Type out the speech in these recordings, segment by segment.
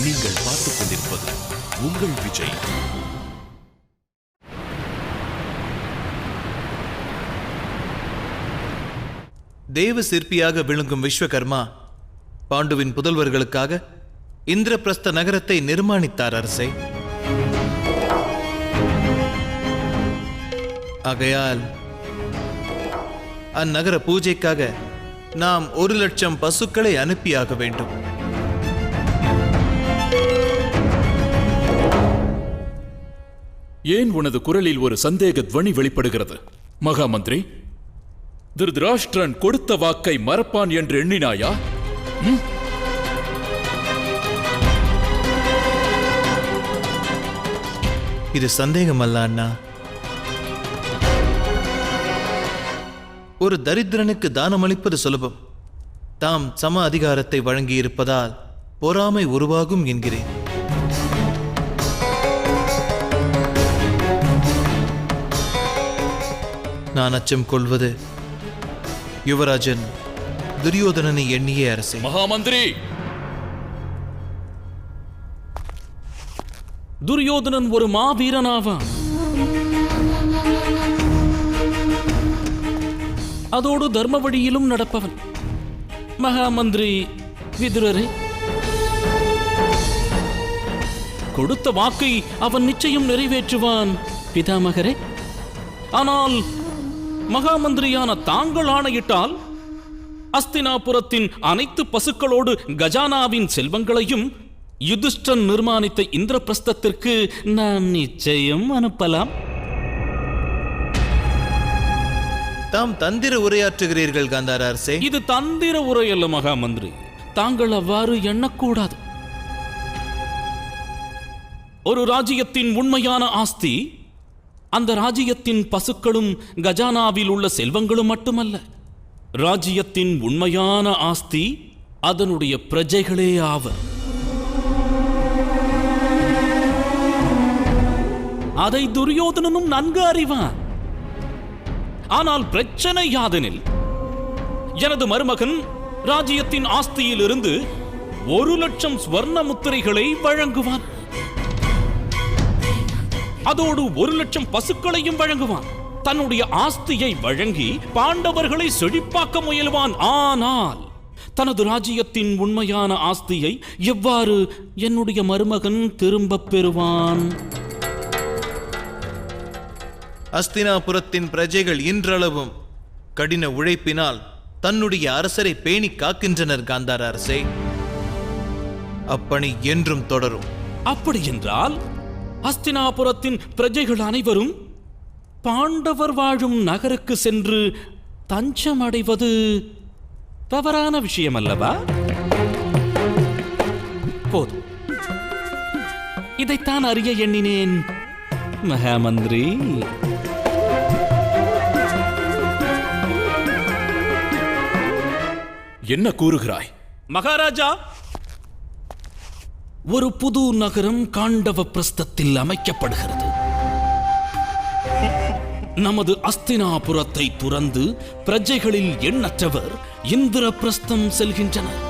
நீங்கள் பார்த்துக் கொண்டிருப்பது உங்கள் விஜய். தேவ சிற்பியாக விளங்கும் விஸ்வகர்மா பாண்டுவின் புதல்வர்களுக்காக இந்திரபிரஸ்த நகரத்தை நிர்மாணித்தார் அரசே. ஆகையால் அந்நகர பூஜைக்காக நாம் 1,00,000 பசுக்களை அனுப்பியாக வேண்டும். ஏன் உனது குரலில் ஒரு சந்தேக துவனி வெளிப்படுகிறது மகாமந்திரி? திருதராஷ்டிரன் கொடுத்த வாக்கை மறப்பான் என்று எண்ணினாயா? இது சந்தேகம் அல்ல அண்ணா. ஒரு தரித்திரனுக்கு தானமளிப்பது சுலபம். தாம் சம அதிகாரத்தை வழங்கியிருப்பதால் பொறாமை உருவாகும் என்கிறேன். நான் அச்சம் கொள்வது யுவராஜன் துரியோதனனை எண்ணியே அரசே. மகாமந்திரி, துரியோதனன் ஒரு மாவீரனாவான். அதோடு தர்ம வழியிலும் நடப்பவன். மகாமந்திரி விதுரரே, கொடுத்த வாக்கை அவன் நிச்சயம் நிறைவேற்றுவான் பிதாமகரே. ஆனால் மகாமந்திரியான தாங்கள் ஆணையிட்டால் அஸ்தினாபுரத்தின் அனைத்து பசுக்களோடு கஜானாவின் செல்வங்களையும் யுதிஷ்டன் நிர்மாணித்த இந்திரபிரஸ்தத்திற்கு நாம் நிச்சயம் அனுப்பலாம். தாம் தந்திர உரையாற்றுகிறீர்கள் காந்தார அரசே. இது தந்திர உரை அல்ல மகாமந்திரி. தாங்கள் அவ்வாறு எண்ணக்கூடாது. ஒரு ராஜ்யத்தின் உண்மையான ஆஸ்தி அந்த ராஜ்யத்தின் பசுக்களும் கஜானாவில் உள்ள செல்வங்களும் மட்டுமல்ல. ராஜ்யத்தின் உண்மையான ஆஸ்தி அதனுடைய பிரஜைகளே ஆவர். அதை துரியோதனனும் நன்கு அறிவான். ஆனால் பிரச்சனை யாதெனில், எனது மருமகன் ராஜ்யத்தின் ஆஸ்தியிலிருந்து 1,00,000 ஸ்வர்ண முத்திரைகளை வழங்குவான். அதோடு 1,00,000 பசுக்களையும் வழங்குவான். தன்னுடைய ஆஸ்தியை வழங்கி பாண்டவர்களை செழிப்பாக்க முயல்வான். ஆனால் தனது ராஜ்யத்தின் உண்மையான ஆஸ்தியை எவ்வாறு என்னுடைய மருமகன் திரும்பப் பெறுவான்? அஸ்தினாபுரத்தின் பிரஜைகள் இன்றளவும் கடின உழைப்பினால் தன்னுடைய அரசரை பேணி காக்கின்றனர் காந்தார அரசே. அப்பணி என்றும் தொடரும். அப்படி என்றால் அஸ்தினாபுரத்தின் பிரஜைகள் அனைவரும் பாண்டவர் வாழும் நகருக்கு சென்று தஞ்சம் அடைவது தவறான விஷயம் அல்லவா? போதும், இதைத்தான் அறிய எண்ணினேன் மகாமந்திரி. என்ன கூறுகிறாய் மகாராஜா? ஒரு புது நகரம் காண்டவ பிரஸ்தத்தில் அமைக்கப்படுகிறது. நமது அஸ்தினாபுரத்தை துறந்து பிரஜைகளில் எண்ணற்றவர் இந்திரபிரஸ்தம் செல்கின்றனர்.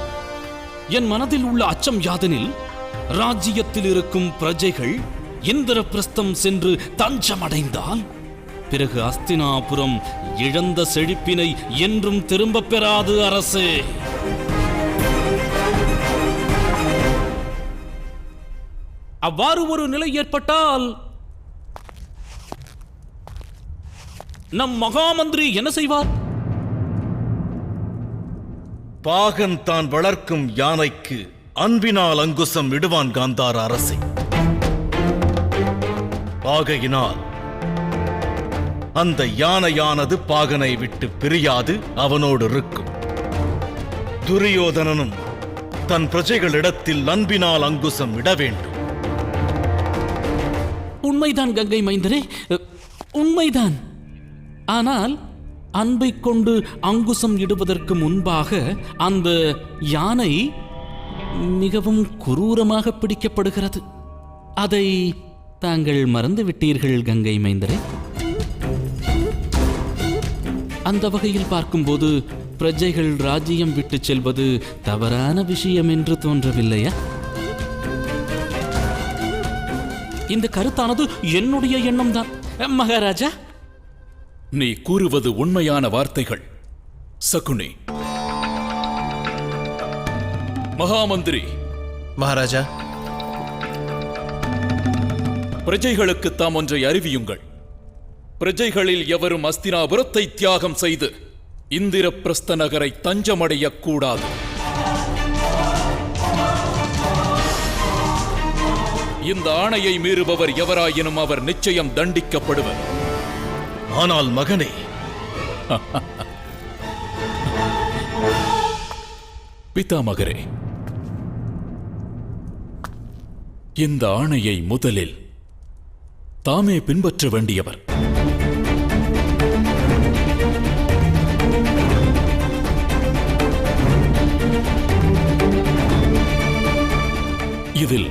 என் மனதில் உள்ள அச்சம் யாதெனில், ராஜ்யத்தில் இருக்கும் பிரஜைகள் இந்திரபிரஸ்தம் சென்று தஞ்சமடைந்தால் பிறகு அஸ்தினாபுரம் இழந்த செழிப்பினை என்றும் திரும்பப் பெறாது அரசே. அவ்வாறு ஒரு நிலை ஏற்பட்டால் நம் மகாமந்திரி என்ன செய்வார்? பாகன் தான் வளர்க்கும் யானைக்கு அன்பினால் அங்குசம் இடுவான் காந்தார அரசே. ஆகையினால் அந்த யானையானது பாகனை விட்டு பிரியாது அவனோடு இருக்கும். துரியோதனனும் தன் பிரஜைகளிடத்தில் அன்பினால் அங்குசம் இட வேண்டும். உண்மைதான் கங்கை மைந்தரே, உண்மைதான். ஆனால் அன்பை கொண்டு அங்குசம் இடுவதற்கு முன்பாக அந்த யானை மிகவும் குரூரமாக பிடிக்கப்படுகிறது. அதை தாங்கள் மறந்து விட்டீர்கள் கங்கை மைந்தரே. அந்த வகையில் பார்க்கும்போது பிரஜைகள் ராஜ்யம் விட்டு செல்வது தவறான விஷயம் என்று தோன்றவில்லையா? இந்த கருத்தானது என்னுடைய எண்ணம் தான். மகாராஜா, நீ கூறுவது உண்மையான வார்த்தைகள். சகுனி. மகாமந்திரி. மகாராஜா, பிரஜைகளுக்கு தாம் ஒன்றை அறிவியுங்கள். பிரஜைகளில் எவரும் அஸ்தினாபுரத்தை தியாகம் செய்து இந்திரபிரஸ்த நகரை தஞ்சமடையக் கூடாது. இந்த ஆணையை மீறுபவர் எவராயினும் அவர் நிச்சயம் தண்டிக்கப்படுவர். ஆனால் மகனே, பிதாமகரே, இந்த ஆணையை முதலில் தாமே பின்பற்ற வேண்டியவர். இதில்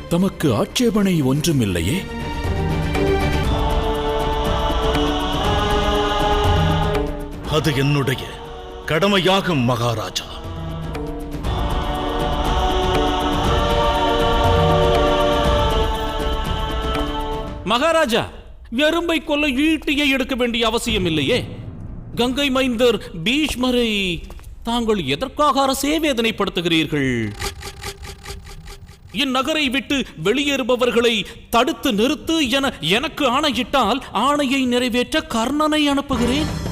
தமக்கு ஆட்சேபனை ஒன்றுமில்லையே? அது என்னுடைய கடமையாகும் மகாராஜா. மகாராஜா, எறும்பை கொல்ல ஈட்டியை எடுக்க வேண்டிய அவசியம் இல்லையே. கங்கை மைந்தர் பீஷ்மரை தாங்கள் எதற்காக அரசே வேதனைப்படுத்துகிறீர்கள்? இந்நகரை விட்டு வெளியேறுபவர்களை தடுத்து நிறுத்து என எனக்கு ஆணையிட்டால் ஆணையை நிறைவேற்ற கர்ணனை அனுப்புகிறேன்.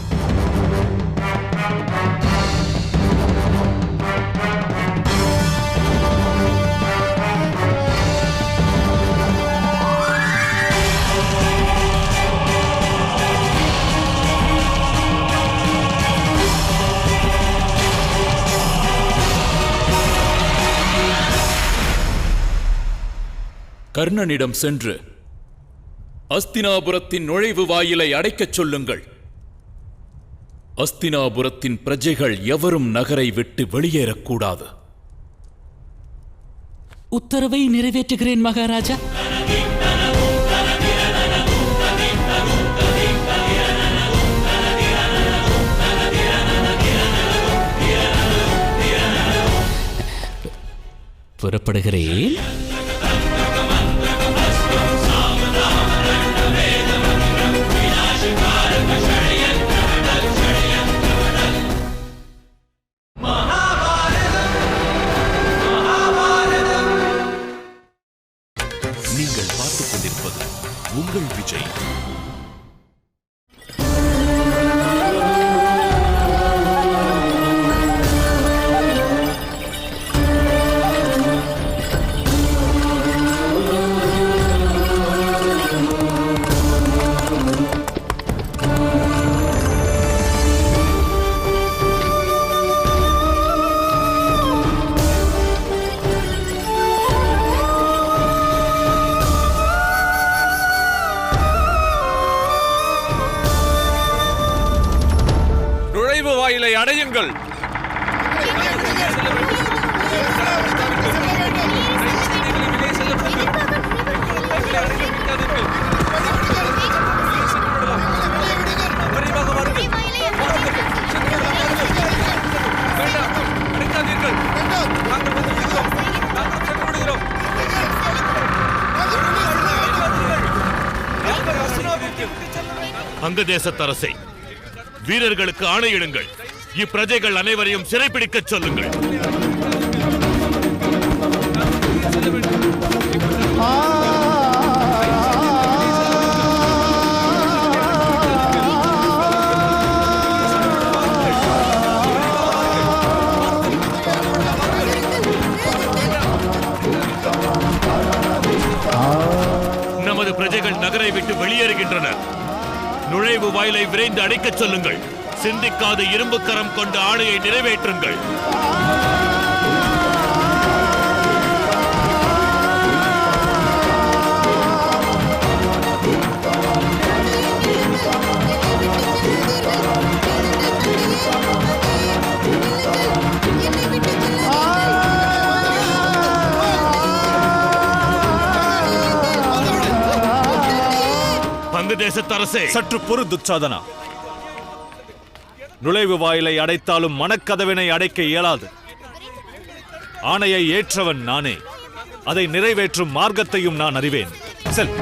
கர்ணனிடம் சென்று அஸ்தினாபுரத்தின் நுழைவு வாயிலை அடைக்கச் சொல்லுங்கள். அஸ்தினாபுரத்தின் பிரஜைகள் எவரும் நகரை விட்டு வெளியேறக்கூடாது. உத்தரவை நிறைவேற்றுகிறேன் மகாராஜா. புறப்படுகிறேன். நீங்கள் பார்த்துக் கொண்டிருப்பது உங்கள் விஜய். வாயிலை அடையுங்கள். அங்க தேசத்தரசே, வீரர்களுக்கு ஆணையிடுங்கள். இப்பிரஜைகள் அனைவரையும் சிறைப்பிடிக்கச் சொல்லுங்கள். நமது பிரஜைகள் நகரை விட்டு வெளியேறுகின்றனர். நுழைவு வாயிலை விரைந்து அடைக்கச் சொல்லுங்கள். சிந்திக்காத இரும்பு கரம் கொண்ட ஆணையை நிறைவேற்றுங்கள். பங்கு தேசத்தரசே, சற்று பொறு துச்சாதனா. நுழைவு வாயிலை அடைத்தாலும் மனக்கதவினை அடைக்க இயலாது. ஆணையை ஏற்றவன் நானே. அதை நிறைவேற்றும் மார்க்கத்தையும் நான் அறிவேன். செல்.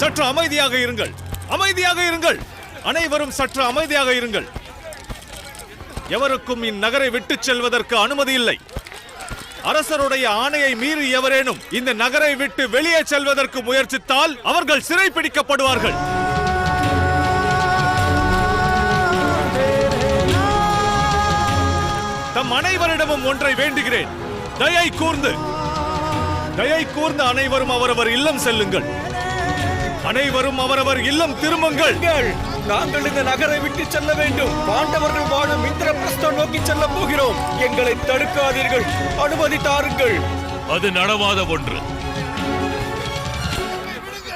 சற்று அமைதியாக இருங்கள், அமைதியாக இருங்கள். அனைவரும் சற்று அமைதியாக இருங்கள். எவருக்கும் இந்நகரை விட்டுச் செல்வதற்கு அனுமதி இல்லை. அரசருடைய ஆணையை மீறி எவரேனும் இந்த நகரை விட்டு வெளியே செல்வதற்கு முயற்சித்தால் அவர்கள் சிறை பிடிக்கப்படுவார்கள். தம் அனைவரிடமும் ஒன்றை வேண்டுகிறேன். தயை கூர்ந்து அனைவரும் அவரவர் இல்லம் செல்லுங்கள். அனைவரும் அவரவர் இல்லம் திரும்புங்கள். நாங்கள் இந்த நகரை விட்டு செல்ல வேண்டும். பாண்டவர்கள் வாழும் இந்திரபிரஸ்தம் நோக்கி செல்ல போகிறோம். எங்களை தடுக்காதீர்கள், அனுமதி தாருங்கள். அது நடவாத ஒன்று.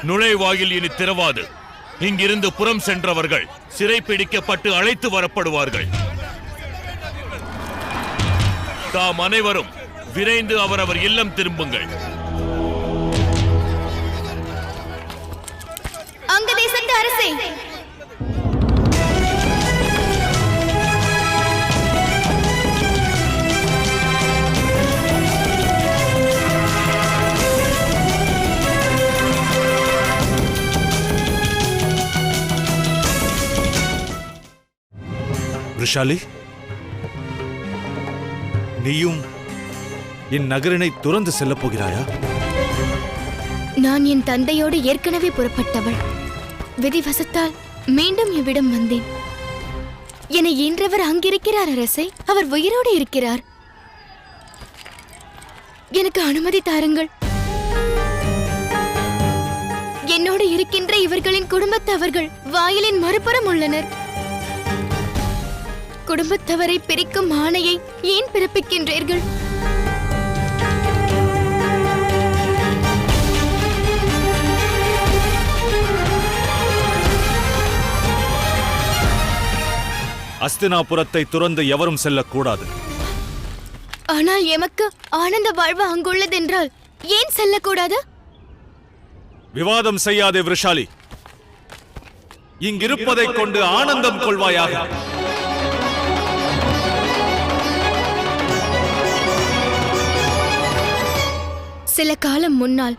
நுழைவாயில் இனி திறவாது. இங்கிருந்து புறம் சென்றவர்கள் சிறைப்பிடிக்கப்பட்டு அழைத்து வரப்படுவார்கள். தாம் அனைவரும் விரைந்து அவரவர் இல்லம் திரும்புங்கள். அங்கதேசத்து அரசே, விஷாலி, நீயும் இந்நகரினை துறந்து செல்லப் போகிறாயா? நான் என் தந்தையோடு ஏற்கனவே புறப்பட்டவள். விதிவசத்தால் மீண்டும் இவ்விடம் வந்தேன். என்னை ஈன்றவர் அங்கிருக்கிறார் அரசே. அவர் உயிரோடு இருக்கிறார். எனக்கு அனுமதி தாருங்கள். என்னோடு இருக்கின்ற இவர்களின் குடும்பத்தவர்கள் வாயிலின் மறுபுறம் உள்ளனர். குடும்பத்தவரை பிரிக்கும் ஆணையை ஏன் பிறப்பிக்கின்றீர்கள்? அஸ்தினாபுரத்தை துறந்து எவரும் செல்லக்கூடாது. ஆனால் எமக்கு ஆனந்த வாழ்வு அங்குள்ளதென்றால் ஏன் செல்லக்கூடாது? விவாதம் செய்யாதே விஷாலி. இங்கிருப்பதைக் கொண்டு ஆனந்தம் கொள்வாயாக. சில காலம் முன்னால்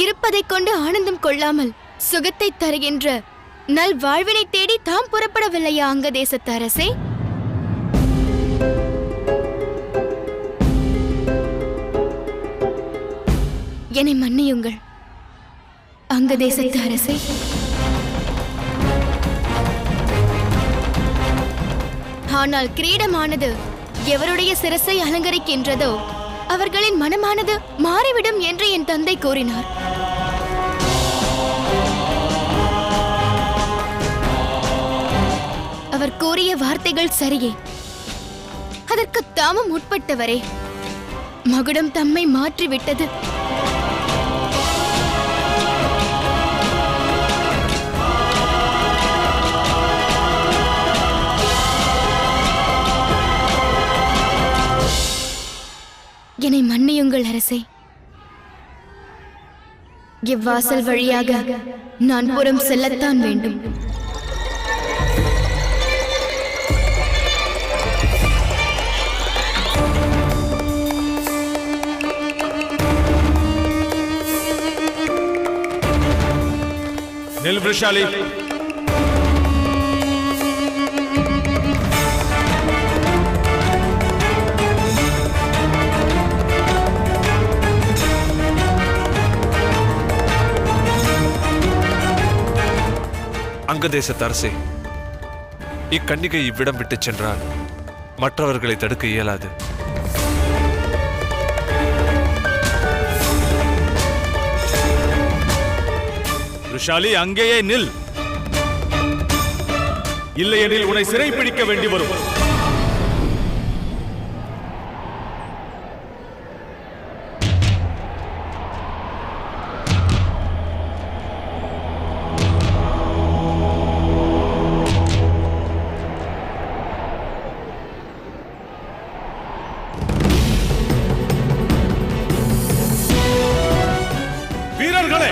இருப்பதைக் கொண்டு ஆனந்தம் கொள்ளாமல் சுகத்தை தருகின்ற நல் வாழ்வினை தேடி தாம் புறப்படவில்லையா அங்கதேசத்து அரசே? என்னை மன்னியுங்கள் அங்கதேசத்து அரசே. ஆனால் கிரீடமானது எவருடைய சிரசை அலங்கரிக்கின்றதோ அவர்களின் மனமானது மாறிவிடும் என்று என் தந்தை கூறினார். அவர் கூறிய வார்த்தைகள் சரியே. அதற்கு தாமும் உட்பட்டவரே. மகுடம் தம்மை மாற்றிவிட்டது. என்னை மன்னியுங்கள் அரசே. இவ்வாசல் வழியாக நான் புறம் செல்லத்தான் வேண்டும். நில் விஷாலி. அங்கதேசத்து அரசே, இக்கன்னிகை இவ்விடம் விட்டு சென்றால் மற்றவர்களை தடுக்க இயலாது. ருஷாலி, அங்கேயே நில். இல்லையெனில் உன்னை சிறைப்பிடிக்க வேண்டி வரும். வீரர்களே,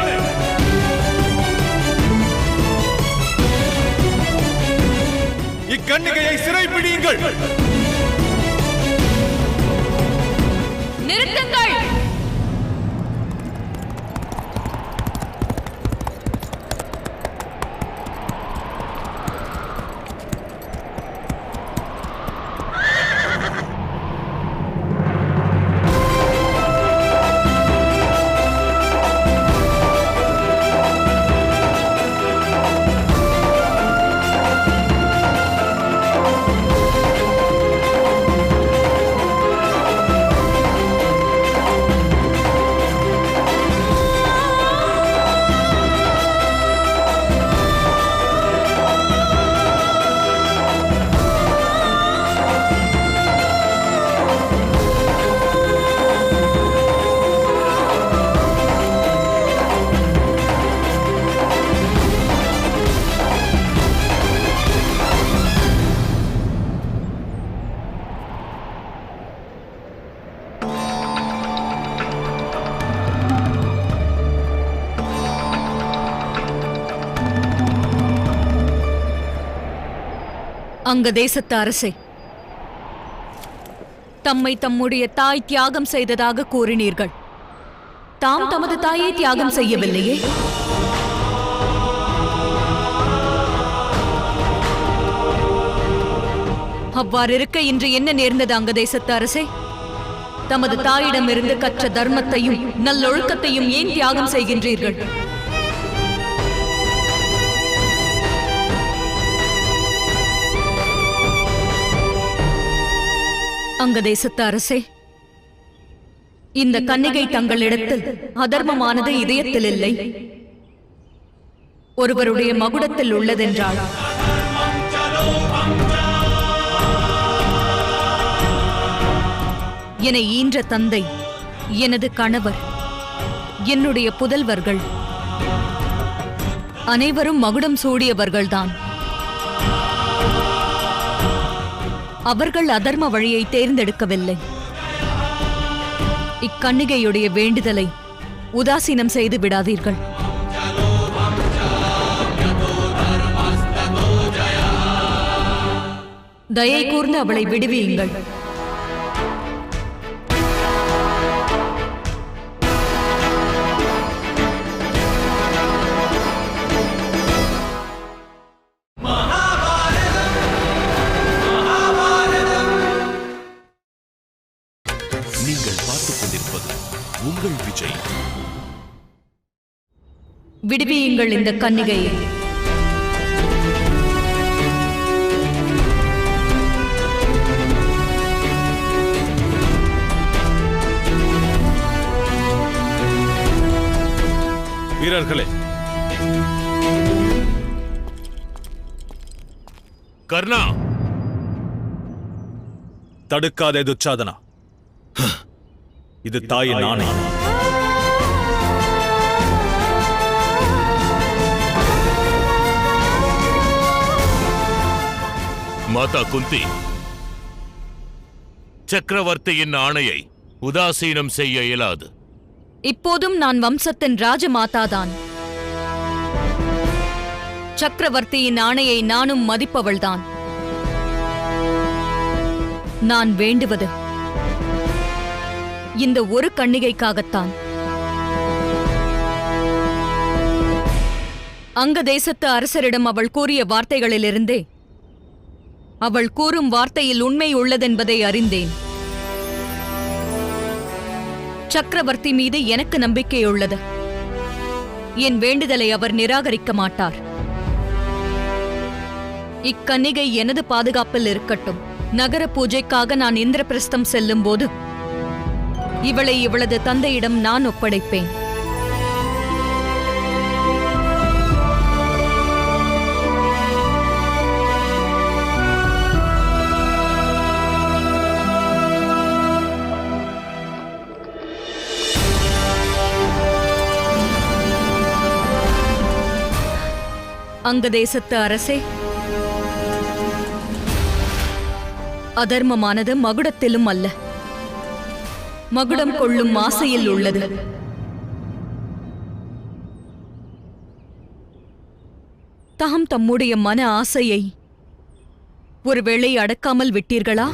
இக்கன்னிகையை சிறைப்பிடியுங்கள். நிறுத்துங்கள். அங்கதேசத்து அரசே, தம்மை தம்முடைய தாய் தியாகம் செய்ததாக கூறினீர்கள். தாம் தமது தாயை தியாகம் செய்யவில்லையே? அவ்வாறிருக்க இன்று என்ன நேர்ந்தது அங்கதேசத்து அரசே? தமது தாயிடமிருந்து கற்ற தர்மத்தையும் நல்லொழுக்கத்தையும் ஏன் தியாகம் செய்கின்றீர்கள்? அங்கதேசத்து அரசே, இந்த கன்னிகை தங்களிடத்தில் அதர்மமானது இதயத்தில் இல்லை, ஒருவருடைய மகுடத்தில் உள்ளதென்றால் என்னை ஈன்ற தந்தை, எனது கணவர், என்னுடைய புதல்வர்கள் அனைவரும் மகுடம் சூடியவர்கள்தான். அவர்கள் அதர்ம வழியை தேர்ந்தெடுக்கவில்லை. இக்கன்னிகையுடைய வேண்டுதலை உதாசீனம் செய்து விடாதீர்கள். தயை கூர்ந்து அவளை விடுவியுங்கள். நீங்கள் பார்த்துக் கொண்டிருப்பது உங்கள் விஜய். விடுவியுங்கள் இந்த கன்னிகையை. வீரர்களே, கர்ணா, தடுக்காதே துச்சாதனா. இது தாயின் ஆணை. மாதா குந்தி, சக்கரவர்த்தியின் ஆணையை உதாசீனம் செய்ய இயலாது. இப்போதும் நான் வம்சத்தின் ராஜமாதாதான். சக்கரவர்த்தியின் ஆணையை நானும் மதிப்பவள்தான். நான் வேண்டுவது இந்த ஒரு கன்னிகைக்காகத்தான். அங்கதேசத்து அரசரிடம் அவள் கூறிய வார்த்தைகளிலிருந்தே அவள் கூறும் வார்த்தையில் உண்மை உள்ளதென்பதை அறிந்தேன். சக்கரவர்த்தி மீது எனக்கு நம்பிக்கையுள்ளது. என் வேண்டுதலை அவர் நிராகரிக்க மாட்டார். இக்கன்னிகை எனது பாதுகாப்பில் இருக்கட்டும். நகர பூஜைக்காக நான் இந்திரபிரஸ்தம் செல்லும் போது இவளை இவளது தந்தையிடம் நான் ஒப்படைப்பேன். அங்கதேசத்து அரசே, அதர்மமானது மகுடத்திலும் அல்ல, மகுடம் கொள்ளும் ஆசையில் உள்ளது. தாம் தம்முடைய மன ஆசையை ஒருவேளை அடக்காமல் விட்டீர்களா?